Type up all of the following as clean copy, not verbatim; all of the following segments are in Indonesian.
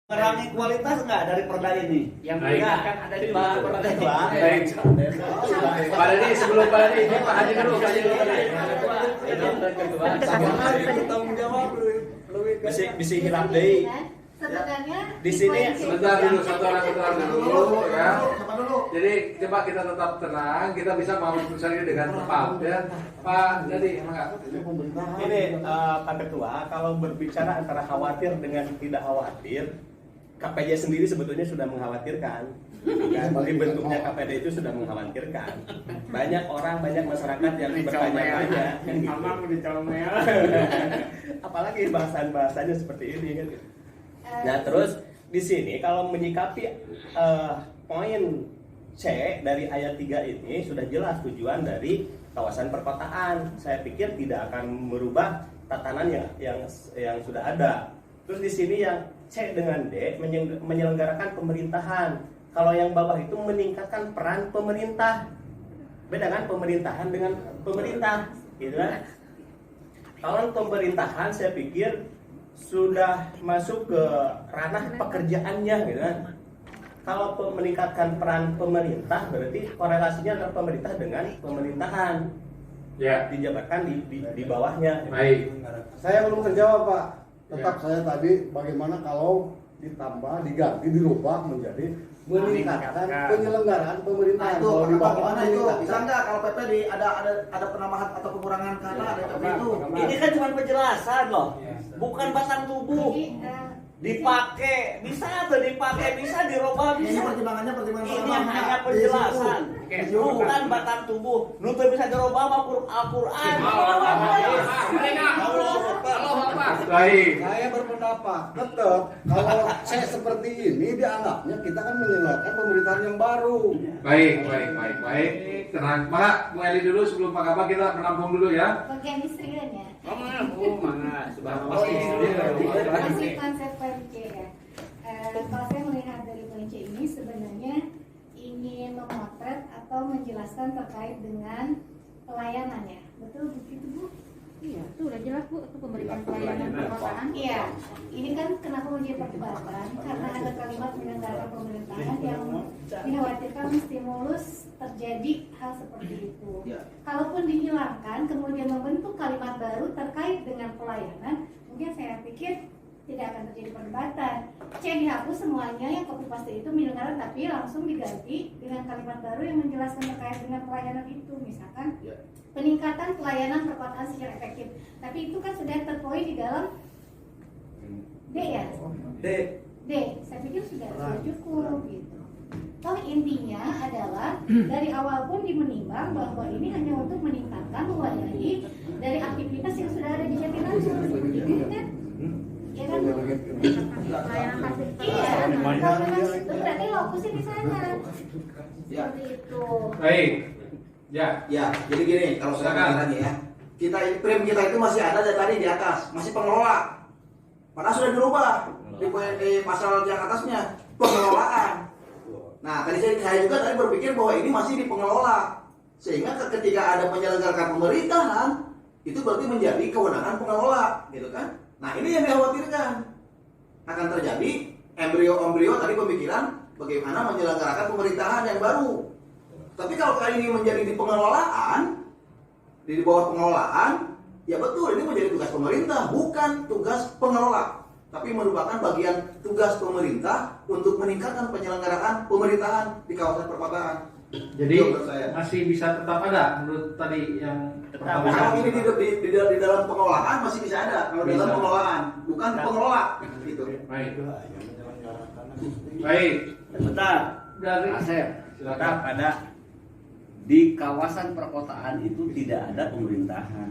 Mengurangi kualitas enggak dari perda ini? Yang enggak kan ada di bawah perda ini. Pak Dedi, sebelum Pak Dedi ini Pak Haji dulu, Pak Haji dulu. Tanggung jawab bisa hilap deui. Sebenarnya Di sini Sebentar dulu, satu orang dulu ya. Jadi coba kita tetap tenang, kita bisa memahami putusan ini dengan tepat ya. Pak Dedi, maka. Ini Pak Ketua, kalau berbicara antara khawatir dengan tidak khawatir, KPJ sendiri sebetulnya sudah mengkhawatirkan. Kan, bagi bentuknya KPD itu sudah mengkhawatirkan. Banyak orang, banyak masyarakat yang bertanya-tanya. Apalagi bahasan-bahasanya seperti ini kan. Nah terus di sini kalau menyikapi poin C dari ayat 3 ini sudah jelas tujuan dari kawasan perkotaan. Saya pikir tidak akan merubah tatanan yang sudah ada. Terus di sini yang C dengan D menyelenggarakan pemerintahan. Kalau yang bawah itu meningkatkan peran pemerintah. Beda kan pemerintahan dengan pemerintah, gitu kan? Kalau pemerintahan saya pikir sudah masuk ke ranah pekerjaannya, gitu kan? Kalau meningkatkan peran pemerintah berarti korelasinya antara pemerintah dengan pemerintahan. Ya. Dijabarkan di bawahnya. Baik. Saya belum terjawab Pak. Tetap saya tadi bagaimana kalau ditambah, diganti, dirubah menjadi meningkatkan penyelenggaraan pemerintahan. Itu Kalau di bawah gimana itu? meningkat. Bisa nggak kalau PP ada penambahan atau pengurangan karena ada PP itu? Ini kan cuma penjelasan loh, bukan batang tubuh. Dipakai, bisa atau dipakai, bisa dirubah, Ini bisa. pertimbangannya Ini hanya penjelasan, bukan batang tubuh. Nutup bisa dirubah sama Al-Quran. Baik. Saya berpendapat tetap kalau saya seperti ini dianggapnya kita kan menyelenggarakan pemerintahan yang baru. Baik. Tenang. Maka Bu Eli dulu sebelum Pak Kabak kita menampung dulu ya. bagian istri kan ya. Masih Masih konsep poin C ya. Kalau saya melihat dari poin C ini sebenarnya ingin memotret atau menjelaskan terkait dengan pelayanannya. Betul begitu Bu? Iya, itu udah jelas Bu, itu pemberian pelayanan perkotaan. Iya, ini kan kenapa menjadi perdebatan karena ada kalimat menyelenggarakan pemerintahan yang dikhawatirkan stimulus terjadi hal seperti itu. Kalaupun dihilangkan, kemudian membentuk kalimat baru terkait dengan pelayanan, mungkin saya pikir tidak akan terjadi perdebatan. C dihapus semuanya, yang copy paste itu menyelenggarakan, tapi langsung diganti dengan kalimat baru yang menjelaskan terkait dengan pelayanan itu, misalkan peningkatan pelayanan perkotaan secara efektif. Tapi itu kan sudah terpoin di dalam D ya? D. Saya pikir sudah cukup gitu. Toh intinya adalah dari awal pun menimbang bahwa ini hanya untuk meningkatkan mewadai dari aktivitas yang sudah ada di Jatinangor. Gitu kan? Ya kan? Pelayanan pasti. Iya. Kalau memang itu berarti lokusnya di sana. Seperti itu. Baik. Ya. Ya, jadi gini, kalau saya katakan ya, frame kita itu masih ada dari tadi di atas, masih pengelola. Padahal sudah dirubah di pasal yang atasnya pengelolaan. Nah, tadi saya juga tadi berpikir bahwa ini masih di pengelola, sehingga ketika ada penyelenggarakan pemerintahan itu berarti menjadi kewenangan pengelola, gitu kan? Nah, ini yang dikhawatirkan akan terjadi embrio tadi pemikiran bagaimana menyelenggarakan pemerintahan yang baru. Tapi kalau kali ini menjadi di pengelolaan, di bawah pengelolaan, ya betul ini menjadi tugas pemerintah, bukan tugas pengelola, tapi merupakan bagian tugas pemerintah untuk meningkatkan penyelenggaraan pemerintahan di kawasan perkotaan. Jadi masih bisa tetap ada menurut tadi yang pertama. Kalau ini di dalam pengelolaan masih bisa ada, kalau di dalam pengelolaan, bukan pengelola. Gitu. Baik. Bentar, Dari Asep, silakan. ada di kawasan perkotaan itu tidak ada pemerintahan.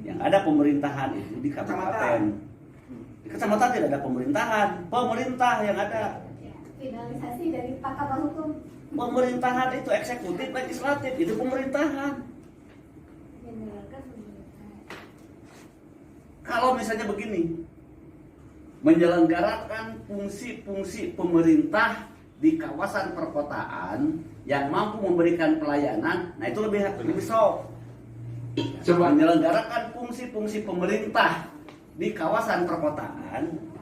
Yang ada pemerintahan itu di kabupaten. Di kecamatan tidak ada pemerintahan. Pemerintah yang ada. Finalisasi dari pakar hukum. Pemerintahan itu eksekutif, legislatif, itu pemerintahan. Kalau misalnya begini, menyelenggarakan fungsi-fungsi pemerintah di kawasan perkotaan yang mampu memberikan pelayanan, nah itu lebih soft. Coba Menyelenggarakan fungsi-fungsi pemerintah di kawasan perkotaan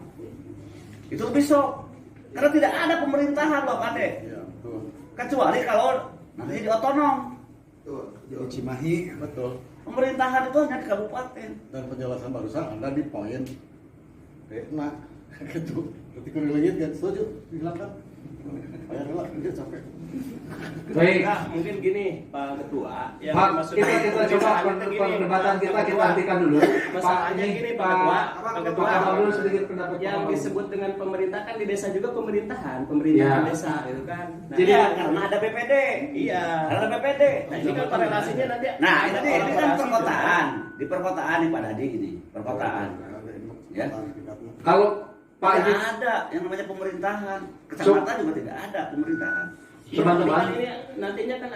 Itu besok. Karena tidak ada pemerintahan loh, Pak De. Iya, betul. Kecuali kalau nanti jadi otonom. Di Cimahi, betul. Pemerintahan itu hanya di kabupaten. Dan penjelasan barusan ada di poin nah gitu. Ketika dilengit kan setuju, silakan. Bayar lah, dia capek. Baik. Nah, mungkin gini Pak Ketua, yang Pak, dimaksud kita coba perdebatan kita hentikan dulu. Masalahnya gini Pak Ketua, Pak Ketua, Pak dulu sedikit pendapat yang Pak. disebut dengan pemerintah kan di desa juga pemerintahan desa itu kan. Nah, Jadi karena ada BPD. iya. Karena ada BPD. Nah, ini kan korelasinya nanti. Nah, ada ini kan kolaborasi perkotaan. Di perkotaan nih Pak Dadi ini, perkotaan. Ya. Kalau Pak Tidak ini ada yang namanya pemerintahan. Kecamatan juga tidak ada pemerintahan. Ya, teman-teman. tapi kan ini nantinya kan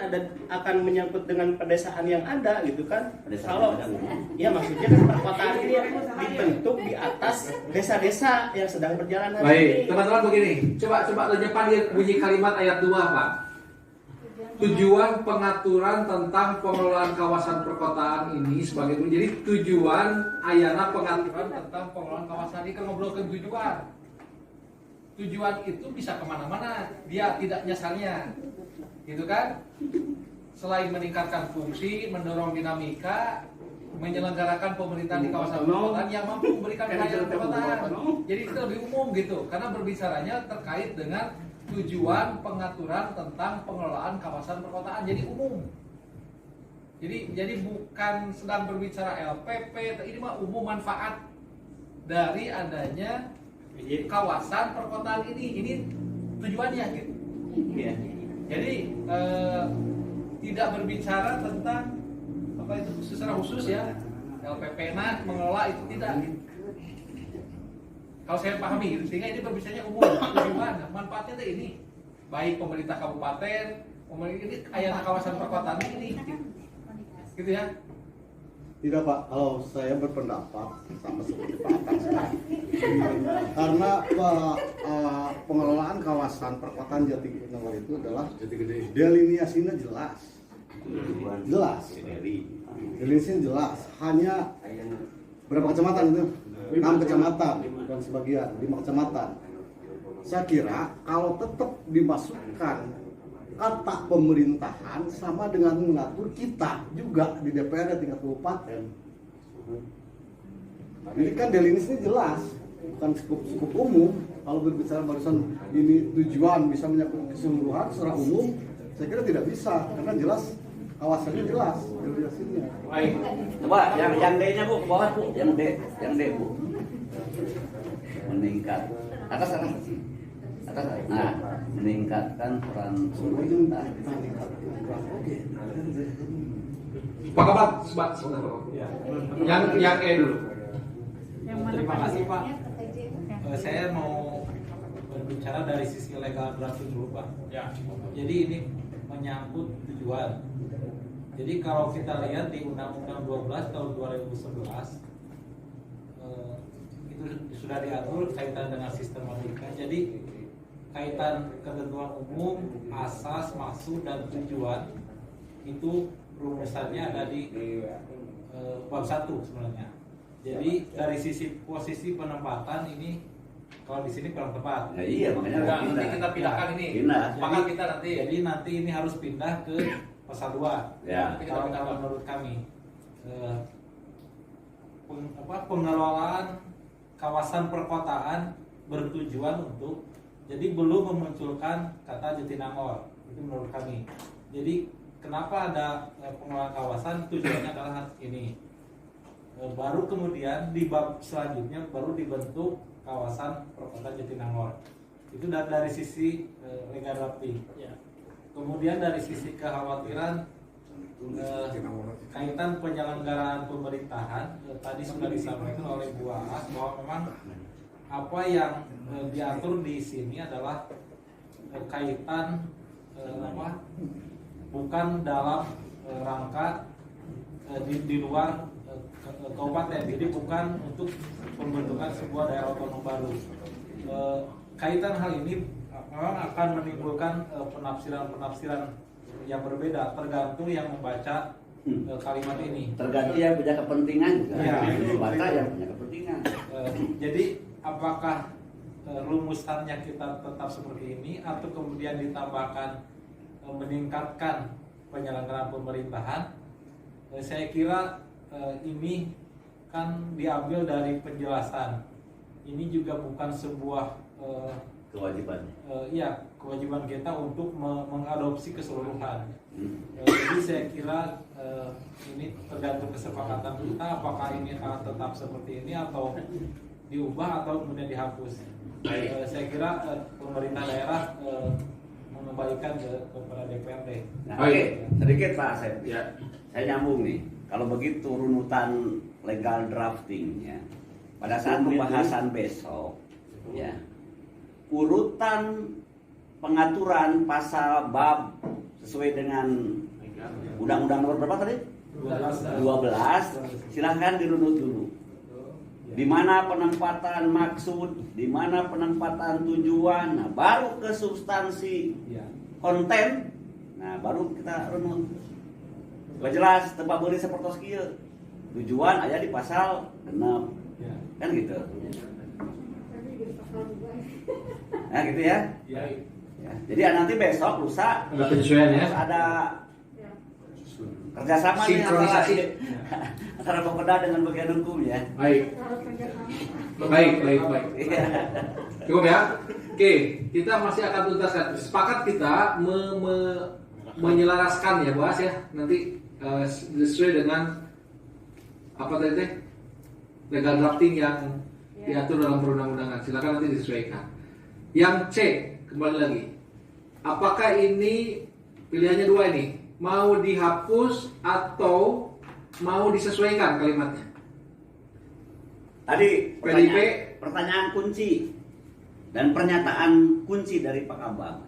akan menyangkut dengan pedesaan yang ada gitu kan. Pedesaan Kalau yang ada. ya maksudnya kan perkotaan ini dibentuk di atas desa-desa yang sedang berjalan hari baik, ini. teman-teman begini. Coba lenyapkan bunyi kalimat ayat 2, Pak. Tujuan pengaturan tentang pengelolaan kawasan perkotaan ini sebagai berikut. Jadi tujuan ayana pengaturan tentang pengelolaan kawasan ini kan ngobrolkan tujuan. Tujuan itu bisa kemana-mana, dia tidak nyasarnya, gitu kan? Selain meningkatkan fungsi, mendorong dinamika, menyelenggarakan pemerintahan di kawasan perkotaan yang mampu memberikan pelayanan perkotaan. Jadi itu lebih umum gitu, karena berbicaranya terkait dengan tujuan pengaturan tentang pengelolaan kawasan perkotaan, jadi umum. Jadi bukan sedang berbicara LPP, ini mah umum manfaat dari adanya kawasan perkotaan ini tujuannya gitu. Iya. Jadi tidak berbicara tentang apa itu secara khusus ya LPP mengelola itu tidak. Kalau saya pahami gitu, sehingga ini berbicaranya umum tujuan manfaatnya itu ini baik pemerintah kabupaten, pemerintah ini ayat kawasan perkotaan ini gitu ya. Tidak Pak, kalau saya berpendapat sama seperti Pak Atas karena pengelolaan kawasan perkotaan Jatinegara itu adalah delineasinya jelas, delineasinya jelas. Hanya berapa kecamatan itu? 6 kecamatan dan sebagian 5 kecamatan. Saya kira kalau tetap dimasukkan kata pemerintahan sama dengan mengatur kita juga di DPR tingkat kabupaten. Ini kan delineasinya jelas, bukan cukup umum. Kalau berbicara barusan ini tujuan bisa menyangkut keseluruhan secara umum, saya kira tidak bisa karena jelas kawasannya jelas delineasinya. Baik. Coba yang D-nya Bu, ke bawah Bu, yang D Bu. Meningkat. Atas. Nah, meningkatkan peran pemerintah. Pak Kabat, yang E dulu. Terima kasih Pak. Saya mau berbicara dari sisi legal drafting dulu Pak. Ya. Jadi ini menyangkut tujuan. Jadi kalau kita lihat di Undang-Undang 12 tahun 2011 itu sudah diatur kaitan dengan sistematika. Jadi kaitan ketentuan umum, asas, maksud dan tujuan itu rumusannya ada di bab 1 sebenarnya. Jadi dari sisi posisi penempatan ini kalau di sini kurang tepat. Ya, iya, makanya Nanti kita pindahkan ini. Pindah. Sepakat kita nanti. Jadi nanti ini harus pindah ke pasal 2. Ya. Nanti kita pindahkan menurut kami. Pengelolaan kawasan perkotaan bertujuan untuk jadi belum memunculkan kata Jatinangor, itu menurut kami. Jadi kenapa ada pengelolaan kawasan, tujuannya adalah ini. Baru kemudian di bab selanjutnya baru dibentuk kawasan perkotaan Jatinangor. Itu dari sisi legal drafting. Kemudian dari sisi kekhawatiran kaitan penyelenggaraan pemerintahan, tadi sudah disampaikan oleh Bu Aas bahwa memang apa yang diatur di sini adalah kaitan bukan dalam rangka di luar kabupaten, jadi bukan untuk pembentukan sebuah daerah otonom baru. Kaitan hal ini memang akan menimbulkan penafsiran yang berbeda tergantung yang membaca kalimat ini. Tergantung yang punya kepentingan juga. Ya. Baca yang punya kepentingan. Jadi apakah rumusannya kita tetap seperti ini atau kemudian ditambahkan meningkatkan penyelenggaraan pemerintahan, saya kira ini kan diambil dari penjelasan. Ini juga bukan sebuah kewajiban. Ya, kewajiban kita untuk mengadopsi keseluruhan. Jadi saya kira ini tergantung kesepakatan kita apakah ini akan tetap seperti ini atau diubah atau kemudian dihapus. Saya kira pemerintah daerah mengembalikan kepada DPRD. Nah, oke, sedikit Pak Asep. Ya. Saya nyambung nih. Kalau begitu runutan legal draftingnya pada saat pembahasan besok, ya, urutan pengaturan pasal bab sesuai dengan undang-undang nomor berapa tadi? 12. Silahkan dirunut dulu. Di mana penempatan maksud, di mana penempatan tujuan, nah baru ke substansi konten, nah baru kita runut. Supaya jelas, tempat beri seperti kieu. Tujuan ada di pasal 6. Kan gitu. Nah gitu ya. Ya. Jadi nanti besok lusa Ada penyesuaian ya. harus ada kerjasama nih Sinkronisasi. antara Bapeda dengan bagian hukum ya. Baik. Baik. Iya. Cukup ya. Oke, kita masih akan tuntaskan. Sepakat kita menyelaraskan ya, bahas ya. Nanti sesuai dengan apa tadi teh? Legal drafting yang diatur dalam perundang-undangan. Silakan nanti disesuaikan. Yang C, kembali lagi. Apakah ini pilihannya dua ini? Mau dihapus atau mau disesuaikan kalimatnya? Tadi PDIP pertanyaan kunci dan pernyataan kunci dari Pak Abang.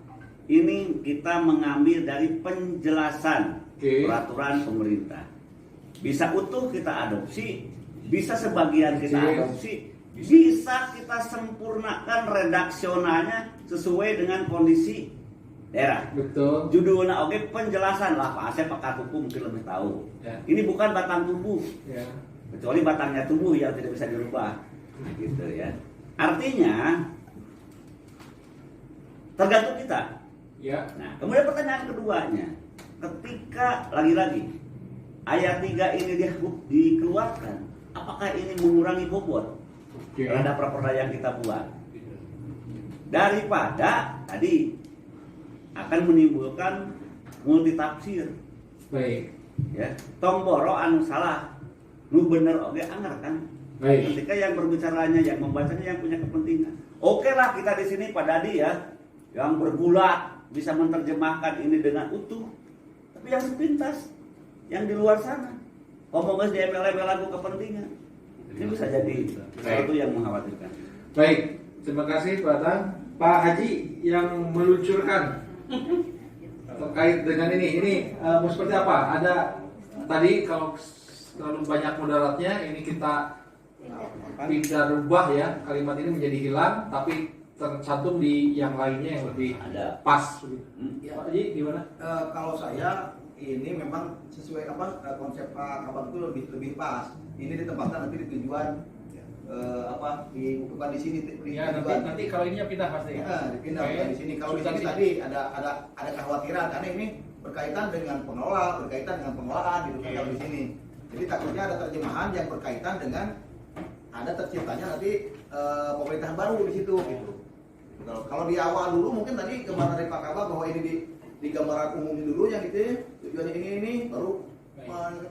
Ini kita mengambil dari penjelasan peraturan pemerintah. Bisa utuh kita adopsi, bisa sebagian kita adopsi, bisa kita sempurnakan redaksionalnya sesuai dengan kondisi daerah. betul. Judulnya oke penjelasan lah Pak Asep pakar hukum mungkin lebih tahu. Ya. Ini bukan batang tubuh, Ya. kecuali batangnya tubuh yang tidak bisa dirubah, gitu ya. Artinya tergantung kita. Ya. Nah, kemudian pertanyaan keduanya, ketika lagi-lagi ayat 3 ini dikeluarkan, apakah ini mengurangi bobot terhadap raperda yang kita buat? Daripada tadi akan menimbulkan multitafsir. Baik. Ya, tomboro anu salah, nu bener oke anger kan? Baik. Ketika yang berbicaranya, yang membacanya yang punya kepentingan. Oke lah kita di sini Pak Dadi ya, yang bergulat bisa menerjemahkan ini dengan utuh. Tapi yang sepintas, yang di luar sana, ngomongnya di MLM lagu kepentingan, ini bisa jadi sesuatu yang mengkhawatirkan. Baik, terima kasih Pak Tan. Pak Haji yang meluncurkan terkait dengan ini mau seperti apa? Ada tadi kalau terlalu banyak mudaratnya, ini kita rubah ya, kalimat ini menjadi hilang, tapi tercantum di yang lainnya yang lebih Ada. pas. Ya. Pak Haji gimana? Kalau saya ini memang sesuai konsep Pak Abang itu lebih pas. Ini ditempatkan nanti di tujuan bukan di sini Ya, nanti kalau ininya pindah pasti. dipindah bukan di sini. Kalau di sini tadi ada kekhawatiran karena ini berkaitan dengan pengelola, berkaitan dengan pengelolaan gitu kan kalau di sini. Jadi takutnya ada terjemahan yang berkaitan dengan ada terciptanya nanti pemerintahan baru di situ gitu. Kalau di awal dulu mungkin tadi gambaran dari Pak Kabak bahwa ini di gambaran umum dulu yang gitu tujuannya ini baru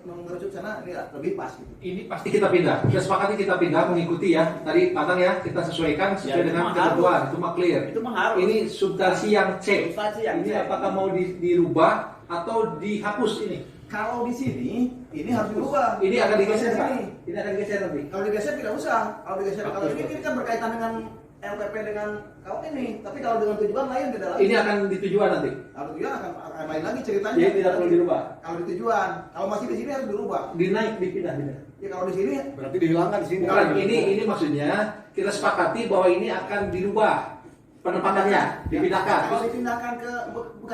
mengerucut sana ini lebih pas gitu. Ini pasti kita pindah. Kita sepakati kita pindah mengikuti ya. Tadi Patang ya, kita sesuaikan sesuai Ya, dengan itu ketentuan. Itu mah clear. Itu mah harus. Ini substansi yang C. Substansi yang Ini C. apakah mau dirubah atau dihapus ini? Kalau di sini ini harus dirubah. Ini akan digeser Kalau Pak? di sini. Ini akan digeser nanti. Kalau digeser tidak usah. Kalau digeser Oke. kalau ini kan berkaitan dengan LPP dengan kau ini. Tapi kalau dengan tujuan lain tidak lagi. Ini akan ditujuan nanti. Kalau tujuan akan lain lagi ceritanya. Jadi tidak perlu dirubah. Kalau di tujuan, kalau masih di sini harus dirubah. Dinaik, dipindah. Ya kalau di sini Berarti dihilangkan di sini. Bukan, ini maksudnya kita sepakati bahwa ini akan dirubah penempatannya, dipindahkan. kalau dipindahkan ke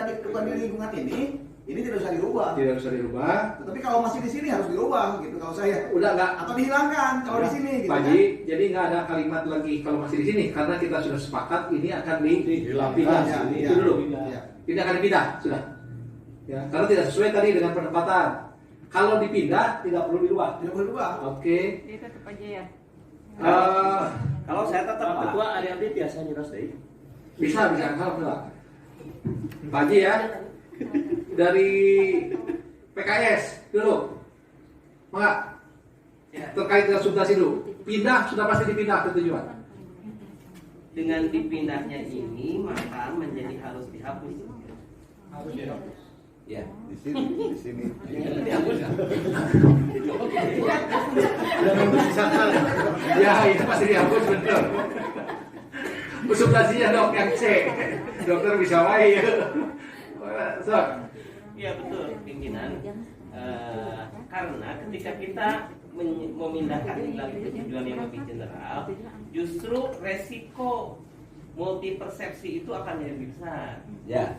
bukan di lingkungan ini, ini tidak bisa dirubah. Tidak bisa dirubah. Tapi kalau masih di sini harus dirubah gitu kalau saya. Udah nggak. Atau dihilangkan kalau di sini gitu Pak kan. Haji, jadi nggak ada kalimat lagi kalau masih di sini karena kita sudah sepakat ini akan dipindah. Ya, Itu dulu. Ya. Tidak akan dipindah sudah. Ya, karena tidak sesuai tadi dengan penempatan. Kalau dipindah tidak perlu dirubah. Tidak boleh dirubah. Oke. Jadi tetap aja ya. Kalau saya tetap Pak Pak. Ketua ada biasa nyeros deh. Bisa kalau enggak. Pak Haji ya. Dari PKS dulu. Enggak. Terkait dengan substansi dulu. Pindah sudah pasti dipindah ke tujuan. Dengan dipindahnya ini maka menjadi harus dihapus. Harus dihapus. Ya. Di sini. Dihapus kan? Jangan berpisahkan. Ya, itu pasti dihapus betul. Substansinya dok yang C. Dokter bisa wae. So, Iya betul pimpinan. Karena ketika kita memindahkan lagi ke tujuan yang lebih general, justru resiko multi persepsi itu akan jadi lebih besar. Ya.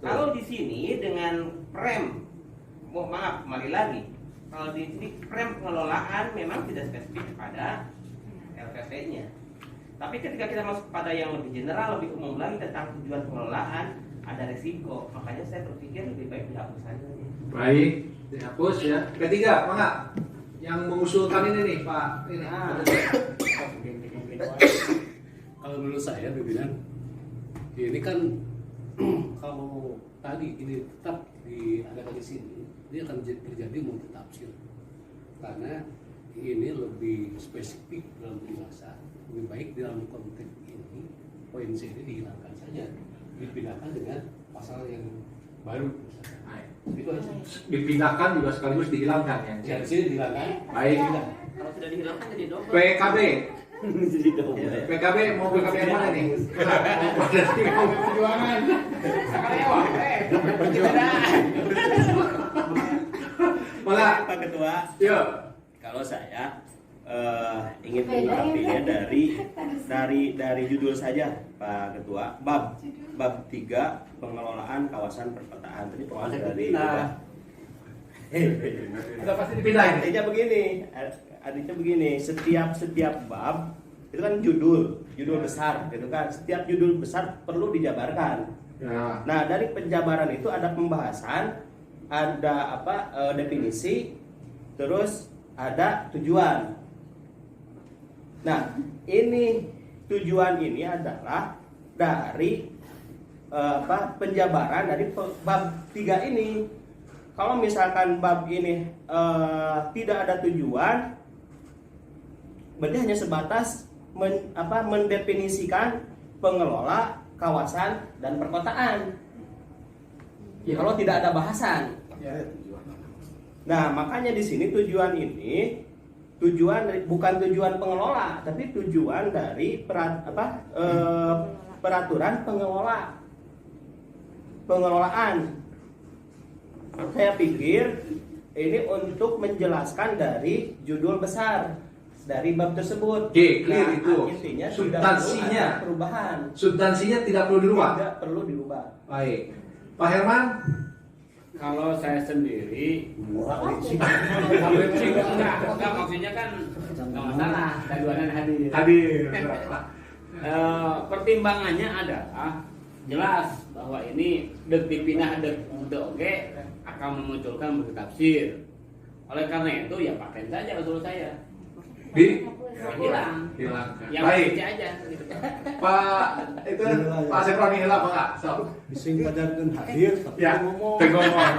Kalau di sini dengan prem, maaf, kembali lagi. Kalau di sini prem pengelolaan memang tidak spesifik pada LPP-nya. Tapi ketika kita masuk pada yang lebih general, lebih umum lagi tentang tujuan pengelolaan, ada resiko. Makanya saya berpikir lebih baik dihapus saja. baik, dihapus ya. Ketiga, mana? Yang mengusulkan ini nih, Pak. Ini. Kalau menurut saya pimpinan ini kan kalau tadi ini tetap diadakan di sini, ini akan terjadi multitafsir karena ini lebih spesifik dalam bahasa. Lebih baik dalam konteks ini poin C ini dihilangkan saja, dipindahkan dengan pasal yang baru. Itu aja. Dipindahkan juga sekaligus dihilangkan ya. Dari sini dihilangkan. Baik. Kalau sudah dihilangkan jadi double. PKB. Jadi double. PKB mau PKB yang mana nih? Mau perjuangan. Mana? Pak Ketua, Yuk. kalau saya ingin menyikapinya dari judul saja Pak Ketua, bab 3 pengelolaan kawasan perkotaan. Tadi pengelolaan dari Udah pasti dipindahin. artinya begini, setiap bab itu kan judul besar gitu kan. Setiap judul besar perlu dijabarkan. Ya. Nah, dari penjabaran itu ada pembahasan, ada definisi, terus ada tujuan. Nah, ini tujuan ini adalah dari penjabaran dari bab 3 ini. Kalau misalkan bab ini tidak ada tujuan, berarti hanya sebatas mendefinisikan pengelola kawasan dan perkotaan. Ya, kalau tidak ada bahasan. Nah, makanya di sini tujuan ini bukan tujuan pengelola, tapi tujuan dari peraturan pengelolaan. Saya pikir ini untuk menjelaskan dari judul besar dari bab tersebut. Oke, clear itu. Intinya Substansinya. tidak perlu ada perubahan. Substansinya tidak perlu dirubah. Tidak perlu dirubah. Baik. Pak Herman, Kalau saya sendiri Murah enggak maksudnya kan nggak masalah, keduanya hadir. hadir. Pertimbangannya adalah jelas bahwa ini dipindah oke akan memunculkan multitafsir. Oleh karena itu ya pakai saja usul saya. Hilang. Yang Baik. kerja aja gitu. Pak itu Pak Seproni hilang enggak? So. Bising pajarkan hadir tapi Ya. ngomong. Ngomong.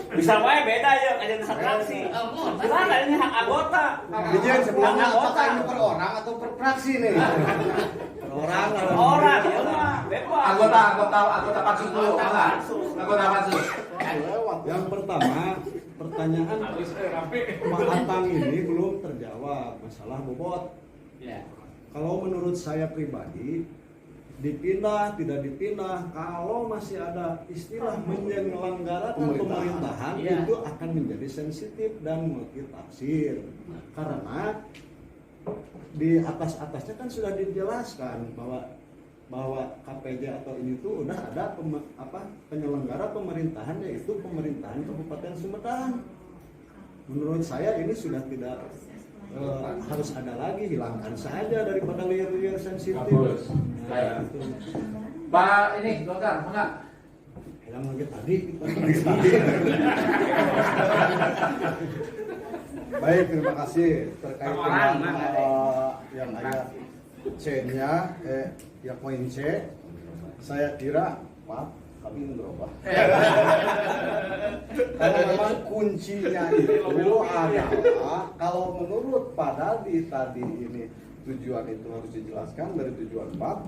Bisa wae beda ya kajian satraksi. Gimana ini hak anggota? Bijen sebelumnya apakah ini per orang atau per fraksi nih? Per orang. Orang ya mah bebas. Anggota pansus dulu. Anggota pansus. Yang pertama, pertanyaan Pak Atang ini belum terjawab masalah bobot. Ya. Kalau menurut saya pribadi, dipindah tidak dipindah, kalau masih ada istilah menyelenggarakan pemerintahan Iya. itu akan menjadi sensitif dan multitafsir. Karena di atasnya kan sudah dijelaskan bahwa bahwa KPJ atau ini tuh udah ada penyelenggara pemerintahan, yaitu pemerintahan Kabupaten Sumedang. Menurut saya ini sudah tidak harus ada lagi, hilangkan saja daripada liar-liar sensitif. Bagus. Nah, Baik. itu. Pak ini Golkar, enggak? Hilang lagi tadi. Baik, terima kasih terkait dengan yang ayat C-nya, yang poin C. Saya kira, maaf, kami berubah. Karena memang kuncinya itu adalah kalau menurut Pak Dadi tadi ini tujuan itu harus dijelaskan dari tujuan 4.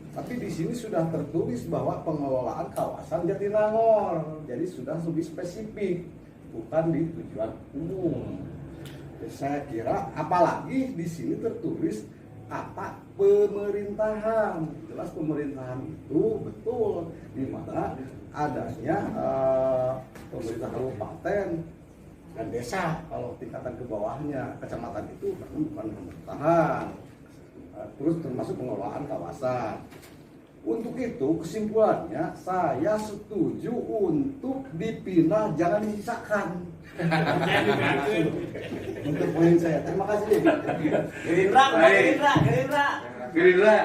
Tapi di sini sudah tertulis bahwa pengelolaan kawasan Jatinangor, jadi sudah lebih spesifik, bukan di tujuan umum. Jadi saya kira, apalagi di sini tertulis kata pemerintahan, jelas pemerintahan itu betul di mana adanya pemerintah kabupaten dan desa, kalau tingkatan ke bawahnya kecamatan itu bukan pemerintahan. Terus termasuk pengelolaan kawasan. Untuk itu kesimpulannya saya setuju untuk dipindah, jangan disisakan. Untuk poin saya. Terima kasih. Gerindra.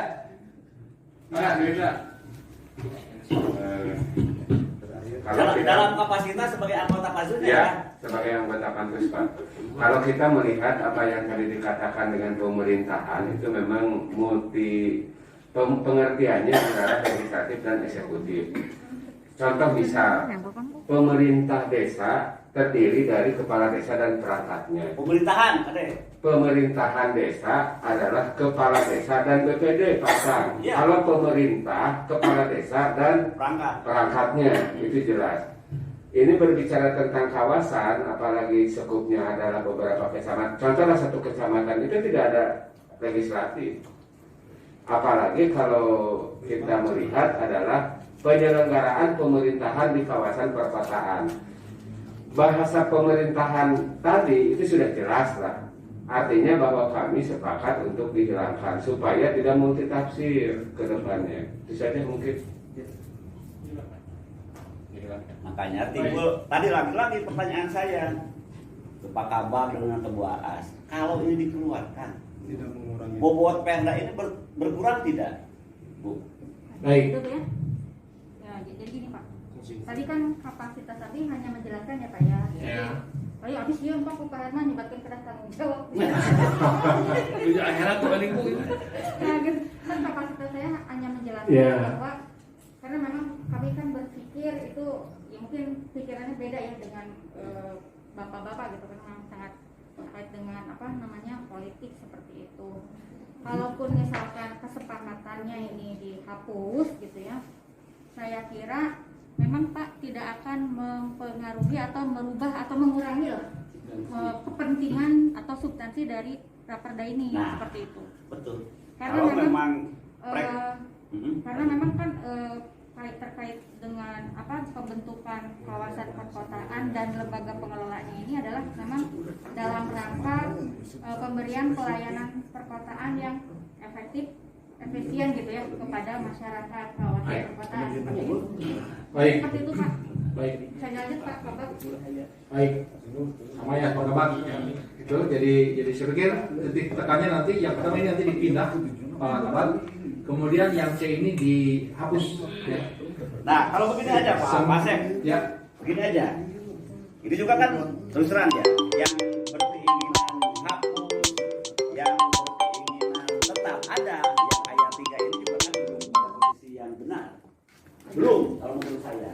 Kalau kita Dalam kapasitas sebagai anggota Pansus ya, sebagai anggota Pansus Pak. Kalau kita melihat apa yang tadi dikatakan dengan pemerintahan itu memang multi pengertiannya antara legislatif dan eksekutif. Contoh misal, pemerintah desa terdiri dari kepala desa dan perangkatnya. Pemerintahan desa adalah kepala desa dan BPD pasang. Ya. Kalau pemerintah, kepala desa dan perangkatnya, itu jelas. Ini berbicara tentang kawasan, apalagi sekupnya adalah beberapa kecamatan. Contohnya satu kecamatan itu tidak ada legislatif. Apalagi kalau kita melihat adalah penyelenggaraan pemerintahan di kawasan perkotaan. Bahasa pemerintahan tadi itu sudah jelas lah. Artinya bahwa kami sepakat untuk dihilangkan supaya tidak multitafsir ke depannya. Itu saja mungkin. Makanya timbul tadi lagi-lagi pertanyaan saya ke Pak Kabak dengan ke Bu Aas. Kalau ini dikeluarkan, Tidak mengurangi. bobot Perda ini berkurang tidak, Bu? Baik. Betul ya? Ya, jadi gini Pak. Tadi kan kapasitas tadi hanya menjelaskan ya Pak ya. Ya. Oh ya, habis dia Pak karena nyebatkan keras tanggung jawab. Akhirat kembali Bu. Nah, gitu. Kan kapasitas saya hanya menjelaskan Ya. bahwa karena memang kami kan berpikir itu ya mungkin pikirannya beda ya dengan bapak-bapak gitu kan, memang sangat terkait dengan apa namanya politik seperti itu. Kalaupun misalkan kesepakatannya ini dihapus gitu ya, saya kira memang Pak tidak akan mempengaruhi atau merubah atau mengurangi lah kepentingan atau substansi dari raperda ini seperti itu. Betul. Karena Kalau memang memang karena memang kan terkait dengan apa pembentukan kawasan perkotaan dan lembaga pengelolaannya ini adalah memang dalam rangka pemberian pelayanan perkotaan yang efektif, efisien gitu ya kepada masyarakat kawasan perkotaan seperti itu. Baik. Seperti itu Pak. Baik. Saya lanjut Pak Kabak. Baik. Sama ya Pak Kabak. Itu jadi saya pikir titik tekannya nanti yang pertama ini nanti dipindah Pak Kabak. Kemudian yang C ini dihapus ya. Nah, kalau begini aja Pak Asep. Ya. Begini aja. Ini juga kan terus terang ya, yang berkeinginan hapus, yang berkeinginan tetap ada, yang ayat 3 ini juga kan belum pada posisi yang benar. Belum, kalau menurut saya.